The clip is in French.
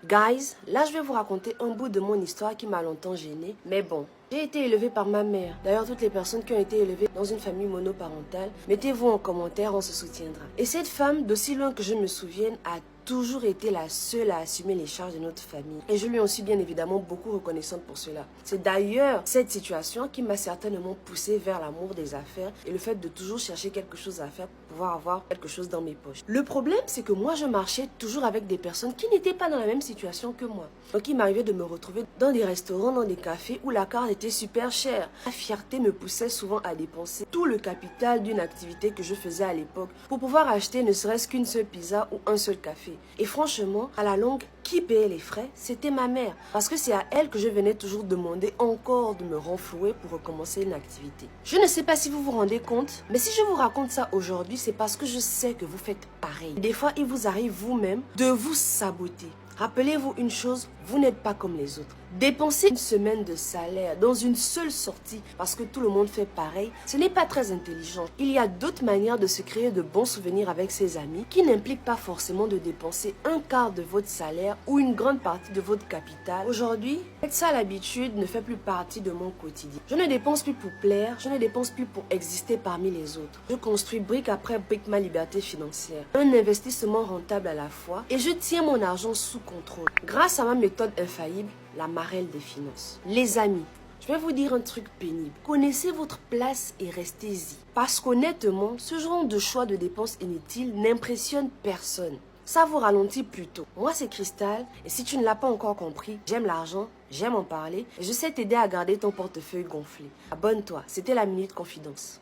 Guys, là je vais vous raconter un bout de mon histoire qui m'a longtemps gênée, mais bon. J'ai été élevée par ma mère. D'ailleurs, toutes les personnes qui ont été élevées dans une famille monoparentale, mettez-vous en commentaire, on se soutiendra. Et cette femme, d'aussi loin que je me souvienne, a toujours été la seule à assumer les charges de notre famille. Et je lui en suis bien évidemment beaucoup reconnaissante pour cela. C'est d'ailleurs cette situation qui m'a certainement poussée vers l'amour des affaires et le fait de toujours chercher quelque chose à faire pour pouvoir avoir quelque chose dans mes poches. Le problème, c'est que moi, je marchais toujours avec des personnes qui n'étaient pas dans la même situation que moi. Donc, il m'arrivait de me retrouver dans des restaurants, dans des cafés où la carte était super chère. La fierté me poussait souvent à dépenser tout le capital d'une activité que je faisais à l'époque pour pouvoir acheter ne serait-ce qu'une seule pizza ou un seul café. Et franchement, à la longue, qui payait les frais? C'était ma mère. Parce que c'est à elle que je venais toujours demander encore de me renflouer pour recommencer une activité. Je ne sais pas si vous vous rendez compte, mais si je vous raconte ça aujourd'hui, c'est parce que je sais que vous faites pareil. Des fois, il vous arrive vous-même de vous saboter. Rappelez-vous une chose, vous n'êtes pas comme les autres. Dépenser une semaine de salaire dans une seule sortie parce que tout le monde fait pareil, ce n'est pas très intelligent. Il y a d'autres manières de se créer de bons souvenirs avec ses amis qui n'impliquent pas forcément de dépenser un quart de votre salaire ou une grande partie de votre capital. Aujourd'hui, être ça l'habitude ne fait plus partie de mon quotidien. Je ne dépense plus pour plaire, je ne dépense plus pour exister parmi les autres. Je construis brique après brique ma liberté financière, un investissement rentable à la fois et je tiens mon argent sous contrôle. Grâce à ma méthode infaillible, la marelle des finances. Les amis, je vais vous dire un truc pénible. Connaissez votre place et restez-y. Parce qu'honnêtement, ce genre de choix de dépenses inutiles n'impressionne personne. Ça vous ralentit plutôt. Moi, c'est Cristal. Et si tu ne l'as pas encore compris, j'aime l'argent, j'aime en parler. Et je sais t'aider à garder ton portefeuille gonflé. Abonne-toi. C'était la Minute Confidence.